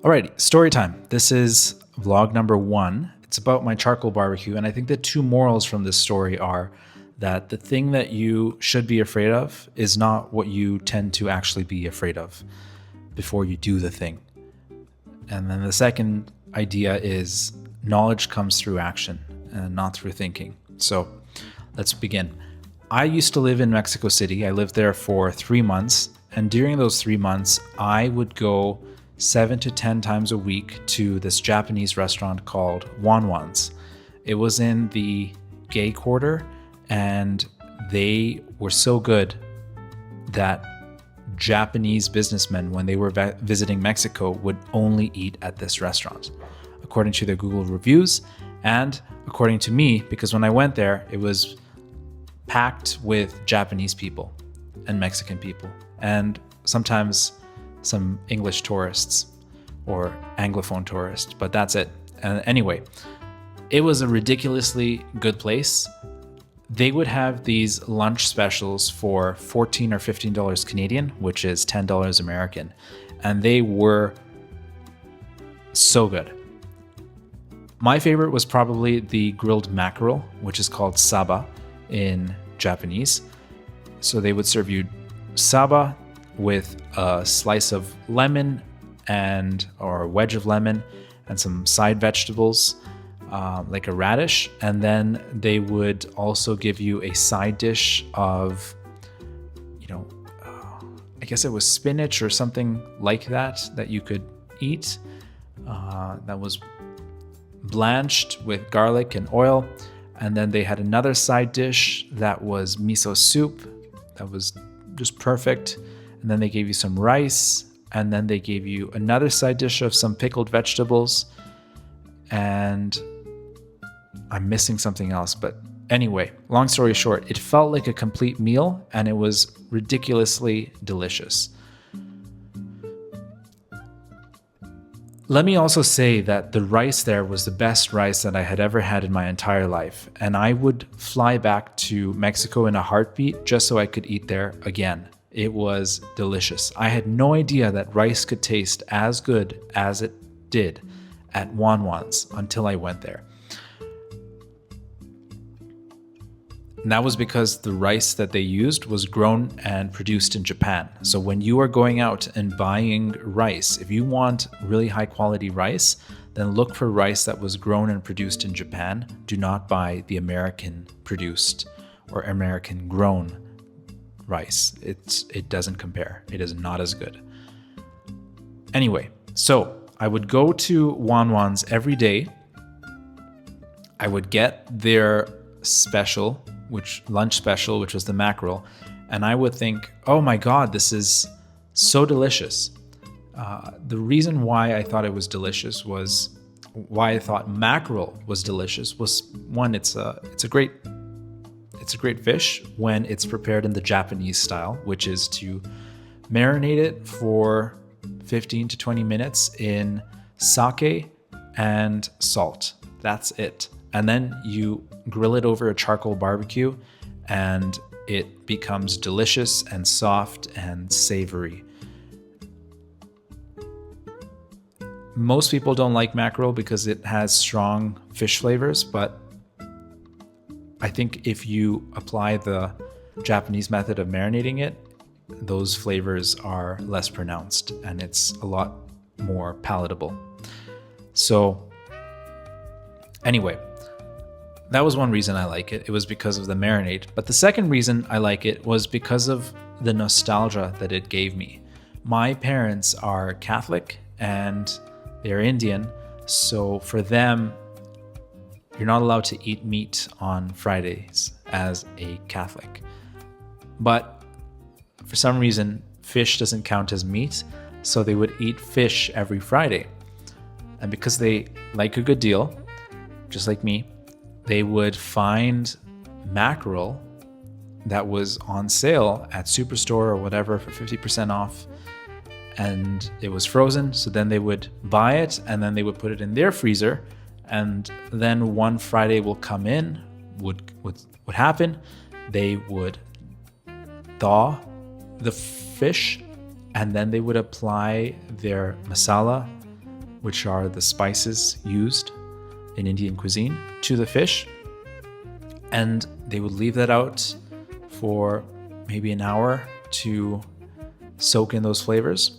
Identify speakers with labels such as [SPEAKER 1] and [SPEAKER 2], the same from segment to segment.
[SPEAKER 1] Alrighty, story time. This is vlog number 1. It's about my charcoal barbecue, and I think the 2 morals from this story are that the thing that you should be afraid of is not what you tend to actually be afraid of before you do the thing. And then the second idea is knowledge comes through action and not through thinking. So let's begin. I used to live in Mexico City. I lived there for 3 months. And during those 3 months, I would go 7 to 10 times a week to this Japanese restaurant called Wanwan's. It was in the gay quarter, and they were so good that Japanese businessmen, when they were visiting Mexico, would only eat at this restaurant, according to their Google reviews and according to me, because when I went there, it was packed with Japanese people and Mexican people, and sometimes some English tourists or Anglophone tourists, but that's it. And anyway, it was a ridiculously good place. They would have these lunch specials for $14 or $15 Canadian, which is $10 American, and they were so good. My favorite was probably the grilled mackerel, which is called saba in Japanese. So they would serve you saba with a slice of lemon or a wedge of lemon and some side vegetables, like a radish. And then they would also give you a side dish of, I guess it was spinach or something like that you could eat. That was blanched with garlic and oil. And then they had another side dish that was miso soup. That was just perfect. And then they gave you some rice, and then they gave you another side dish of some pickled vegetables, and I'm missing something else. But anyway, long story short, it felt like a complete meal, and it was ridiculously delicious. Let me also say that the rice there was the best rice that I had ever had in my entire life, and I would fly back to Mexico in a heartbeat just so I could eat there again. It was delicious. I had no idea that rice could taste as good as it did at Wanwan's until I went there. And that was because the rice that they used was grown and produced in Japan. So when you are going out and buying rice, if you want really high quality rice, then look for rice that was grown and produced in Japan. Do not buy the American produced or American grown rice. It doesn't compare. It is not as good. Anyway, so I would go to Wanwan's every day. I would get their special, lunch special, which was the mackerel, and I would think, oh my God, this is so delicious. The reason why I thought it was delicious was why I thought mackerel was delicious was, one, it's a great fish when it's prepared in the Japanese style, which is to marinate it for 15 to 20 minutes in sake and salt. That's it. And then you grill it over a charcoal barbecue, and it becomes delicious and soft and savory. Most people don't like mackerel because it has strong fish flavors, but I think if you apply the Japanese method of marinating it, those flavors are less pronounced and it's a lot more palatable. So anyway, that was one reason I like it. It was because of the marinade. But the second reason I like it was because of the nostalgia that it gave me. My parents are Catholic and they're Indian. So for them, you're not allowed to eat meat on Fridays as a Catholic. But for some reason, fish doesn't count as meat. So they would eat fish every Friday. And because they like a good deal, just like me, they would find mackerel that was on sale at Superstore or whatever for 50% off. And it was frozen. So then they would buy it and then they would put it in their freezer. And then one Friday will come in, would happen. They would thaw the fish and then they would apply their masala which are the spices used in Indian cuisine, to the fish. And they would leave that out for maybe an hour to soak in those flavors.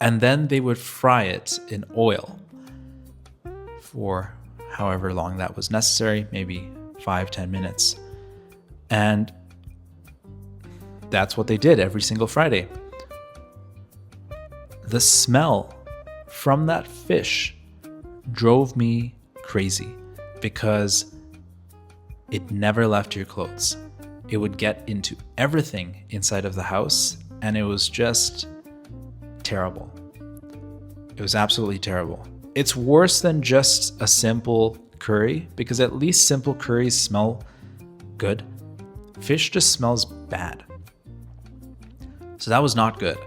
[SPEAKER 1] And then they would fry it in oil for however long that was necessary, maybe 5-10 minutes. And that's what they did every single Friday. The smell from that fish drove me crazy because it never left your clothes. It would get into everything inside of the house, and it was just terrible. It was absolutely terrible. It's worse than just a simple curry, because at least simple curries smell good. Fish just smells bad. So that was not good.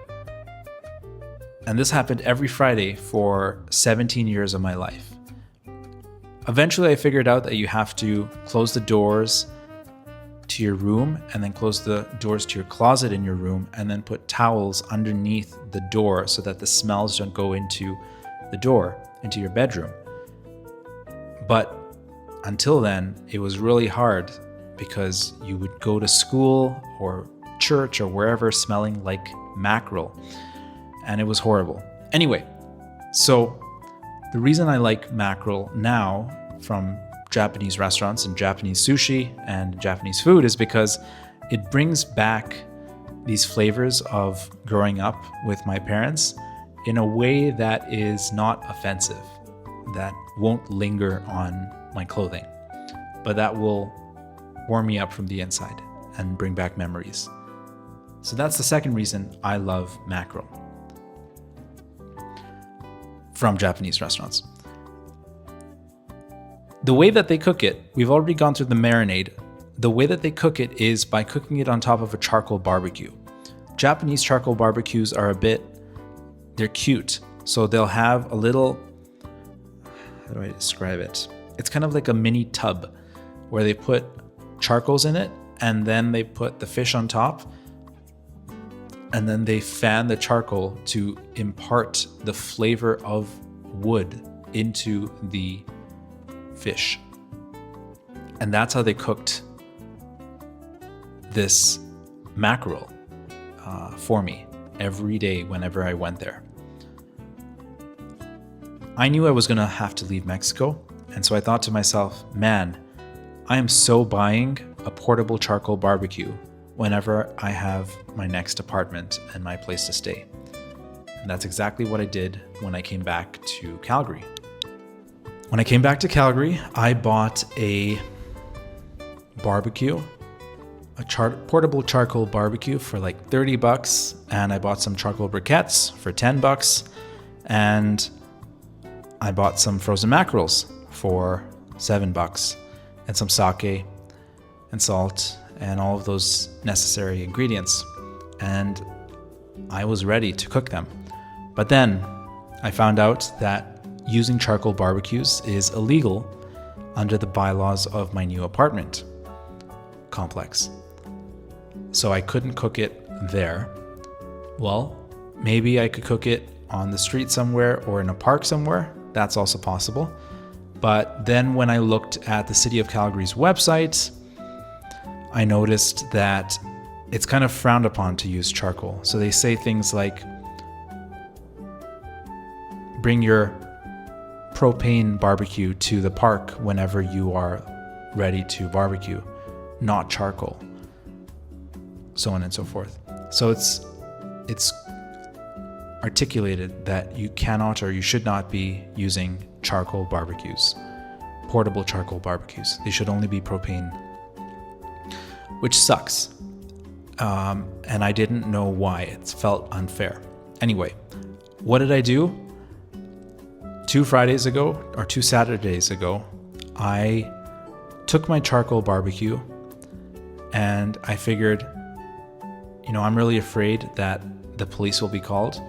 [SPEAKER 1] And this happened every Friday for 17 years of my life. Eventually I figured out that you have to close the doors to your room and then close the doors to your closet in your room and then put towels underneath the door so that the smells don't go into the door, into your bedroom. But until then, it was really hard because you would go to school or church or wherever smelling like mackerel, and it was horrible. Anyway, so the reason I like mackerel now from Japanese restaurants and Japanese sushi and Japanese food is because it brings back these flavors of growing up with my parents in a way that is not offensive, that won't linger on my clothing, but that will warm me up from the inside and bring back memories. So that's the second reason I love mackerel from Japanese restaurants. The way that they cook it, we've already gone through the marinade. The way that they cook it is by cooking it on top of a charcoal barbecue. Japanese charcoal barbecues are they're cute. So they'll have a little, how do I describe it? It's kind of like a mini tub where they put charcoals in it and then they put the fish on top and then they fan the charcoal to impart the flavor of wood into the fish. And that's how they cooked this mackerel for me every day whenever I went there. I knew I was going to have to leave Mexico, and so I thought to myself, man, I am so buying a portable charcoal barbecue whenever I have my next apartment and my place to stay. And that's exactly what I did when I came back to Calgary. When I came back to Calgary, I bought a barbecue, portable charcoal barbecue for like $30, and I bought some charcoal briquettes for $10, and I bought some frozen mackerels for $7, and some sake and salt and all of those necessary ingredients. And I was ready to cook them. But then I found out that using charcoal barbecues is illegal under the bylaws of my new apartment complex. So I couldn't cook it there. Well, maybe I could cook it on the street somewhere or in a park somewhere. That's also possible. But then when I looked at the City of Calgary's website, I noticed that it's kind of frowned upon to use charcoal. So they say things like, bring your propane barbecue to the park whenever you are ready to barbecue, not charcoal, so on and so forth. So it's articulated that you cannot or you should not be using charcoal barbecues, portable charcoal barbecues. They should only be propane, which sucks. And I didn't know why. It felt unfair. Anyway, what did I do? 2 Saturdays ago, I took my charcoal barbecue and I figured, I'm really afraid that the police will be called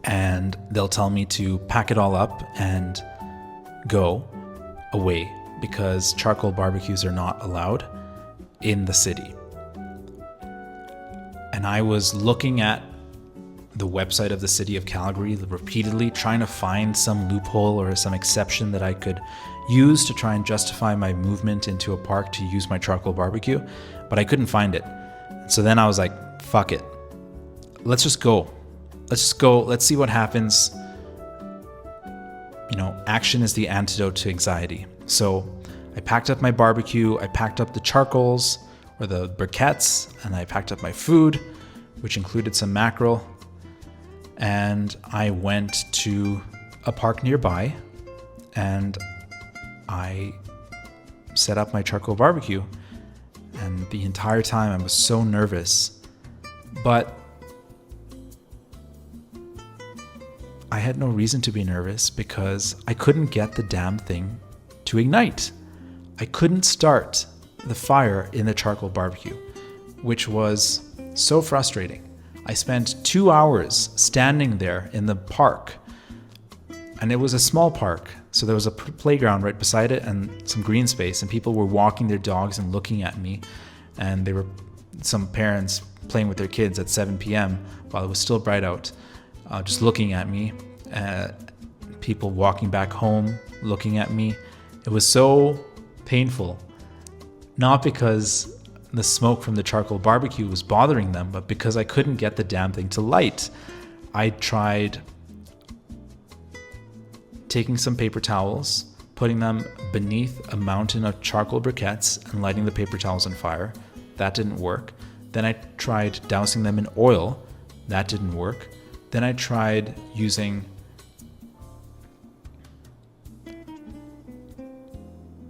[SPEAKER 1] and they'll tell me to pack it all up and go away because charcoal barbecues are not allowed in the city. And I was looking at the website of the city of Calgary repeatedly, trying to find some loophole or some exception that I could use to try and justify my movement into a park to use my charcoal barbecue, but I couldn't find it. So then I was like, fuck it. Let's just go. Let's see what happens. Action is the antidote to anxiety. So I packed up my barbecue, I packed up the charcoals or the briquettes, and I packed up my food, which included some mackerel, and I went to a park nearby and I set up my charcoal barbecue. And the entire time I was so nervous, but I had no reason to be nervous because I couldn't get the damn thing to ignite. I couldn't start the fire in the charcoal barbecue, which was so frustrating. I spent 2 hours standing there in the park, and it was a small park. So there was a playground right beside it and some green space, and people were walking their dogs and looking at me. And there were some parents playing with their kids at 7 p.m. while it was still bright out, just looking at me. People walking back home looking at me. It was so painful, not because the smoke from the charcoal barbecue was bothering them, but because I couldn't get the damn thing to light. I tried taking some paper towels, putting them beneath a mountain of charcoal briquettes and lighting the paper towels on fire. That didn't work. Then I tried dousing them in oil. That didn't work. Then I tried using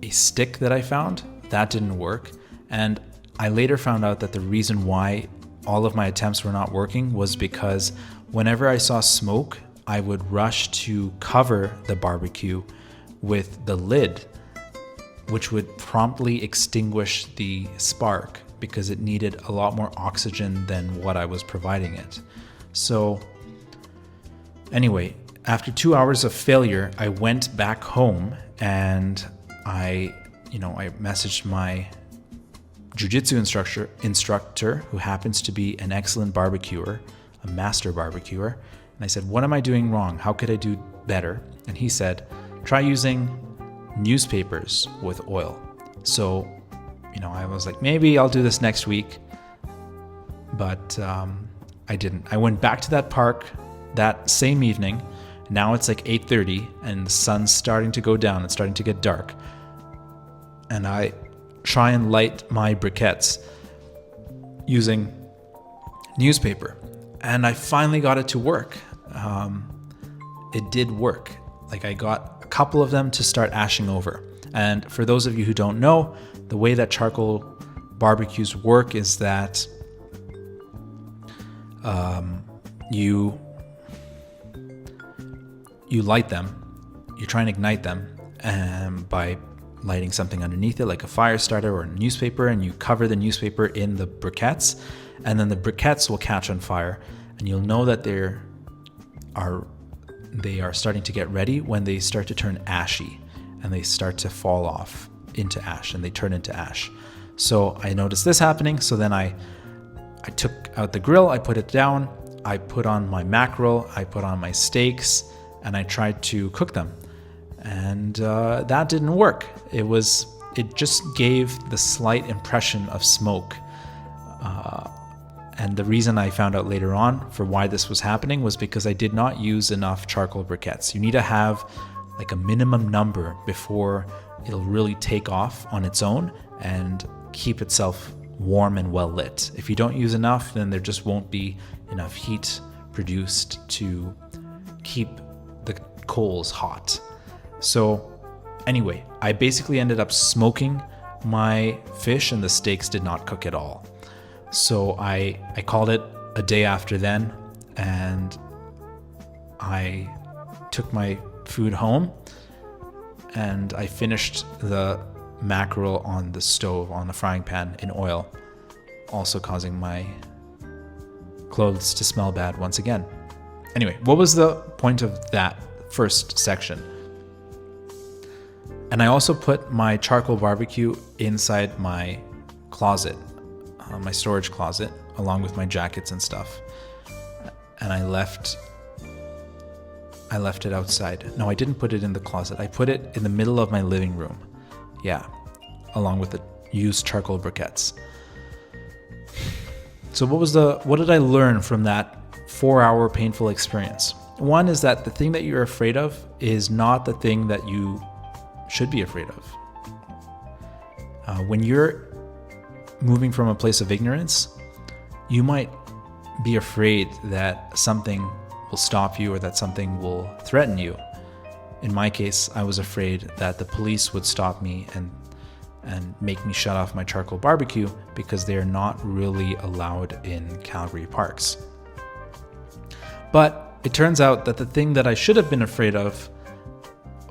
[SPEAKER 1] a stick that I found. That didn't work. And I later found out that the reason why all of my attempts were not working was because whenever I saw smoke, I would rush to cover the barbecue with the lid, which would promptly extinguish the spark because it needed a lot more oxygen than what I was providing it. So anyway, after 2 hours of failure, I went back home and I messaged my jiu-jitsu instructor, who happens to be an excellent barbecuer, a master barbecuer. And I said, what am I doing wrong? How could I do better? And he said, try using newspapers with oil. So, I was like, maybe I'll do this next week. But I didn't. I went back to that park that same evening. Now it's like 8:30 and the sun's starting to go down. It's starting to get dark. And I try and light my briquettes using newspaper. And I finally got it to work. It did work. Like, I got a couple of them to start ashing over. And for those of you who don't know, the way that charcoal barbecues work is that you light them. You try and ignite them by lighting something underneath it, like a fire starter or a newspaper, and you cover the newspaper in the briquettes, and then the briquettes will catch on fire, and you'll know that they are starting to get ready when they start to turn ashy and they start to fall off into ash and they turn into ash. So I noticed this happening. So then I took out the grill, I put it down, I put on my mackerel, I put on my steaks, and I tried to cook them. And that didn't work. It just gave the slight impression of smoke. And the reason I found out later on for why this was happening was because I did not use enough charcoal briquettes. You need to have like a minimum number before it'll really take off on its own and keep itself warm and well lit. If you don't use enough, then there just won't be enough heat produced to keep the coals hot. So anyway, I basically ended up smoking my fish and the steaks did not cook at all. So I called it a day after then, and I took my food home and I finished the mackerel on the stove, on the frying pan in oil, also causing my clothes to smell bad once again. Anyway, what was the point of that first section? And I also put my charcoal barbecue inside my closet, my storage closet, along with my jackets and stuff. and I left it outside. No, I didn't put it in the closet. I put it in the middle of my living room. Yeah, along with the used charcoal briquettes. So what did I learn from that 4-hour painful experience? One is that the thing that you're afraid of is not the thing that you should be afraid of. When you're moving from a place of ignorance, you might be afraid that something will stop you or that something will threaten you. In my case, I was afraid that the police would stop me and make me shut off my charcoal barbecue because they are not really allowed in Calgary parks. But it turns out that the thing that I should have been afraid of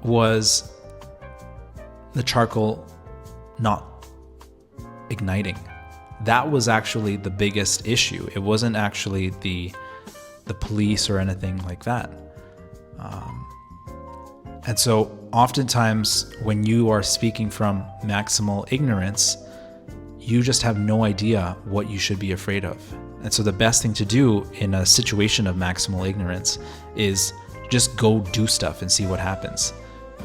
[SPEAKER 1] was the charcoal not igniting. That was actually the biggest issue. It wasn't actually the police or anything like that. And so oftentimes when you are speaking from maximal ignorance, you just have no idea what you should be afraid of. And so the best thing to do in a situation of maximal ignorance is just go do stuff and see what happens.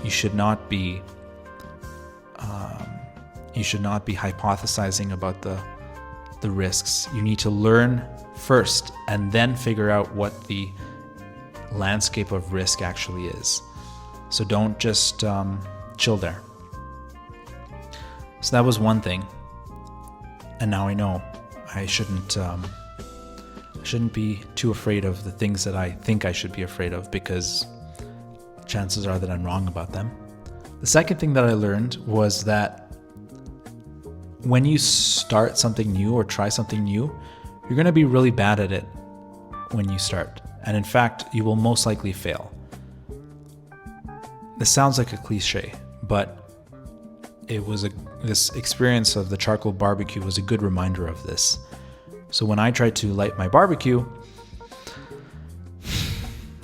[SPEAKER 1] You should not be hypothesizing about the risks. You need to learn first and then figure out what the landscape of risk actually is. So don't just chill there. So that was one thing. And now I know I shouldn't be too afraid of the things that I think I should be afraid of, because chances are that I'm wrong about them. The second thing that I learned was that when you start something new or try something new, you're going to be really bad at it when you start. And in fact, you will most likely fail. This sounds like a cliche, but this experience of the charcoal barbecue was a good reminder of this. So when I tried to light my barbecue,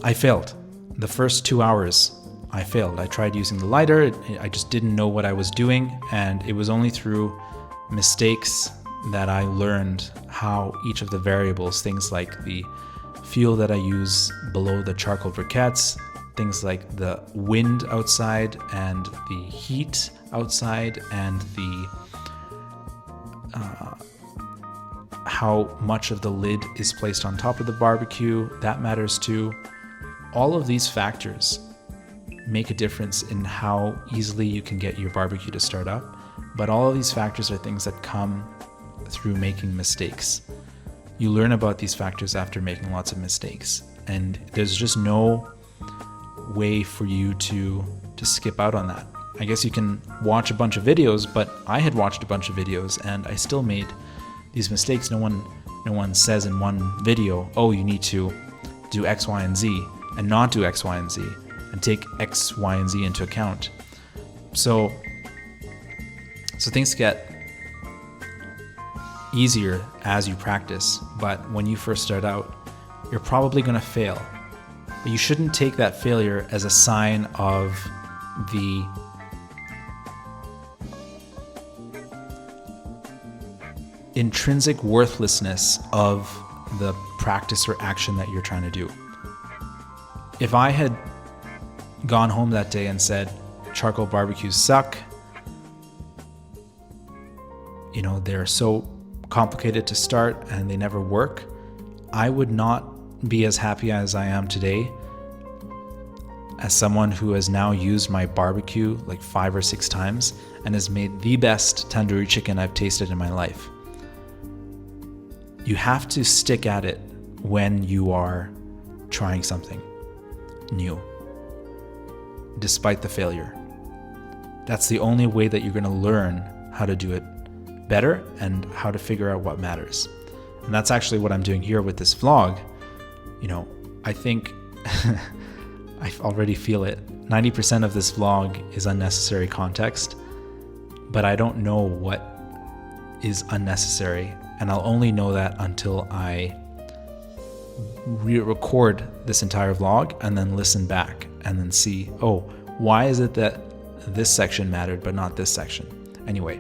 [SPEAKER 1] I failed. The first 2 hours, I failed. I tried using the lighter. I just didn't know what I was doing. And it was only through mistakes that I learned how each of the variables, things like the fuel that I use below the charcoal briquettes, things like the wind outside and the heat outside and the how much of the lid is placed on top of the barbecue, that matters too. All of these factors make a difference in how easily you can get your barbecue to start up, but all of these factors are things that come through making mistakes. You learn about these factors after making lots of mistakes, and there's just no way for you to skip out on that. I guess you can watch a bunch of videos, but I had watched a bunch of videos and I still made these mistakes. No one says in one video, oh, you need to do X, Y, and Z, and not do X, Y, and Z, and take X, Y, and Z into account. So things get easier as you practice, but when you first start out, you're probably going to fail. But you shouldn't take that failure as a sign of the intrinsic worthlessness of the practice or action that you're trying to do. If I had gone home that day and said, charcoal barbecues suck, they're so complicated to start and they never work, I would not be as happy as I am today as someone who has now used my barbecue like 5 or 6 times and has made the best tandoori chicken I've tasted in my life. You have to stick at it when you are trying something new, despite the failure. That's the only way that you're going to learn how to do it better and how to figure out what matters. And that's actually what I'm doing here with this vlog. I think I already feel it. 90% of this vlog is unnecessary context, but I don't know what is unnecessary, and I'll only know that until I re-record this entire vlog and then listen back and then see, oh, why is it that this section mattered but not this section? Anyway,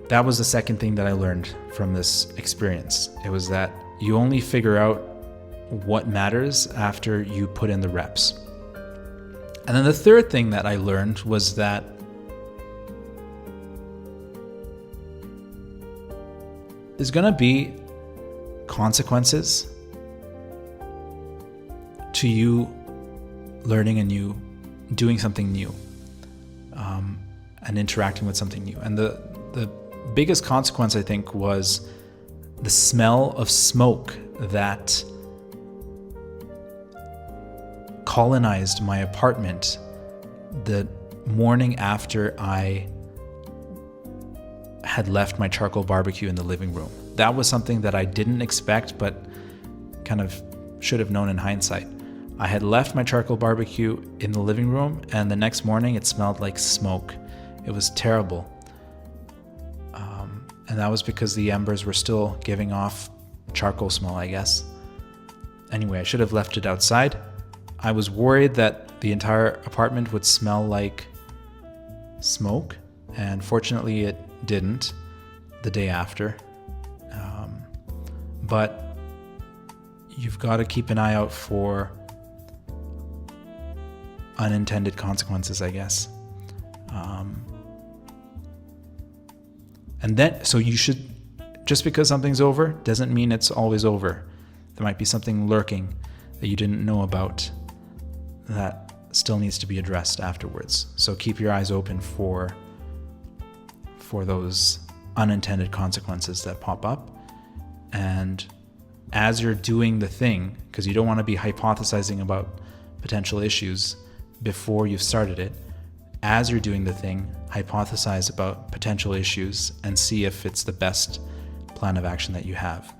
[SPEAKER 1] that was the second thing that I learned from this experience. It was that you only figure out what matters after you put in the reps. And then the third thing that I learned was that there's going to be consequences to you learning and you doing something new, and interacting with something new. And the biggest consequence, I think, was the smell of smoke that colonized my apartment the morning after I had left my charcoal barbecue in the living room. That was something that I didn't expect, but kind of should have known in hindsight. I had left my charcoal barbecue in the living room, and the next morning it smelled like smoke. It was terrible. And that was because the embers were still giving off charcoal smell, I guess. Anyway, I should have left it outside. I was worried that the entire apartment would smell like smoke, and fortunately it didn't the day after. But you've got to keep an eye out for unintended consequences, I guess. And then, so you should, just because something's over doesn't mean it's always over. There might be something lurking that you didn't know about that still needs to be addressed afterwards. So keep your eyes open for those unintended consequences that pop up. And as you're doing the thing, because you don't want to be hypothesizing about potential issues before you've started it, as you're doing the thing, hypothesize about potential issues and see if it's the best plan of action that you have.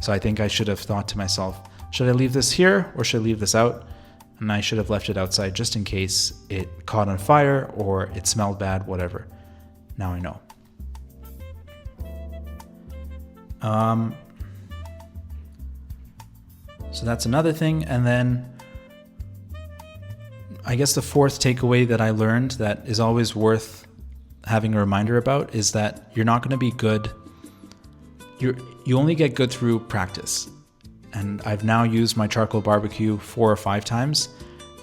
[SPEAKER 1] So I think I should have thought to myself, should I leave this here or should I leave this out? And I should have left it outside just in case it caught on fire or it smelled bad, whatever. Now I know. So that's another thing. And then I guess the fourth takeaway that I learned that is always worth having a reminder about is that you're not going to be good. You only get good through practice. And I've now used my charcoal barbecue 4 or 5 times,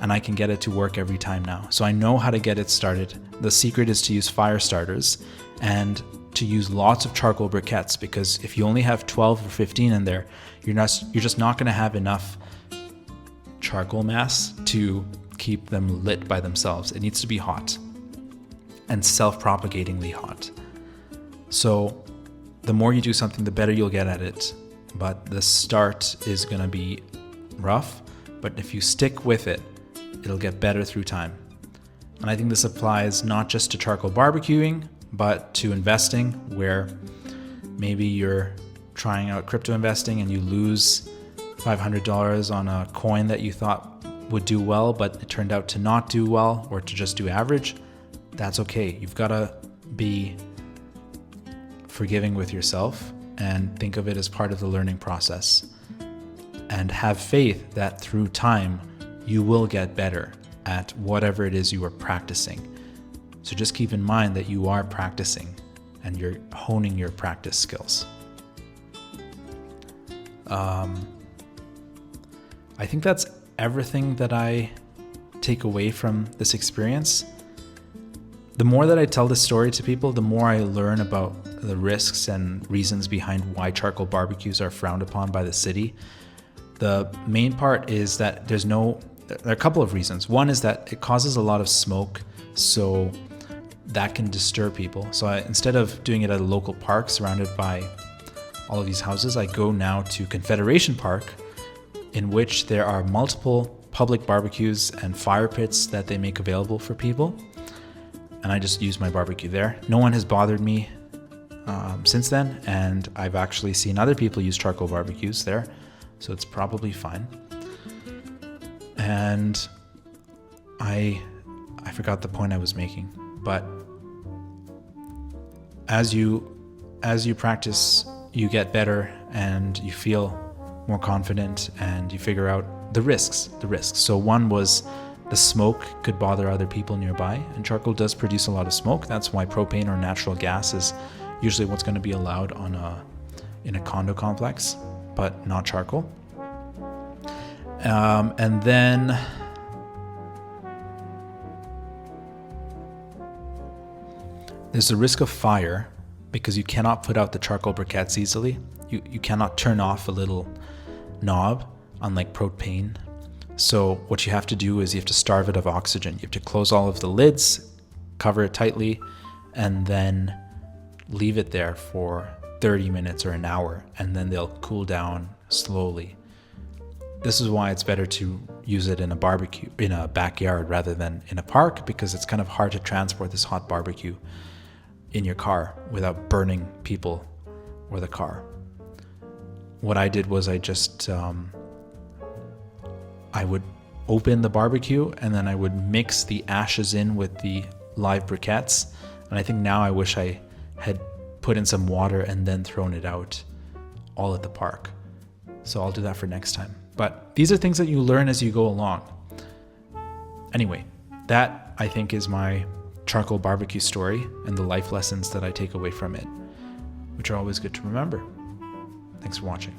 [SPEAKER 1] and I can get it to work every time now. So I know how to get it started. The secret is to use fire starters and to use lots of charcoal briquettes, because if you only have 12 or 15 in there, you're just not going to have enough charcoal mass to keep them lit by themselves. It needs to be hot and self-propagatingly hot. So the more you do something, the better you'll get at it. But the start is going to be rough, but if you stick with it, it'll get better through time. And I think this applies not just to charcoal barbecuing, but to investing, where maybe you're trying out crypto investing and you lose $500 on a coin that you thought would do well, but it turned out to not do well or to just do average. That's okay. You've got to be forgiving with yourself and think of it as part of the learning process, and have faith that through time you will get better at whatever it is you are practicing. So just keep in mind that you are practicing and you're honing your practice skills. I think that's everything that I take away from this experience. The more that I tell this story to people, the more I learn about the risks and reasons behind why charcoal barbecues are frowned upon by the city. The main part is that there are a couple of reasons. One is that it causes a lot of smoke, so that can disturb people. So instead of doing it at a local park surrounded by all of these houses, I go now to Confederation Park, in which there are multiple public barbecues and fire pits that they make available for people. And I just use my barbecue there. No one has bothered me since then, and I've actually seen other people use charcoal barbecues there, so it's probably fine. And I forgot the point I was making, but as you practice, you get better and you feel more confident and you figure out the risks. So one was the smoke could bother other people nearby, and charcoal does produce a lot of smoke. That's why propane or natural gas is usually what's going to be allowed in a condo complex. but not charcoal. And then there's the risk of fire because you cannot put out the charcoal briquettes easily. You cannot turn off a little knob, unlike propane. So what you have to do is you have to starve it of oxygen. You have to close all of the lids, cover it tightly, and then leave it there for 30 minutes or an hour, and then they'll cool down slowly. This is why it's better to use it in a barbecue, in a backyard rather than in a park, because it's kind of hard to transport this hot barbecue in your car without burning people or the car. What I did was I just, I would open the barbecue and then I would mix the ashes in with the live briquettes. And I think now I wish I had put in some water and then thrown it out all at the park. So I'll do that for next time. But these are things that you learn as you go along. Anyway, that I think is my charcoal barbecue story and the life lessons that I take away from it, which are always good to remember. Thanks for watching.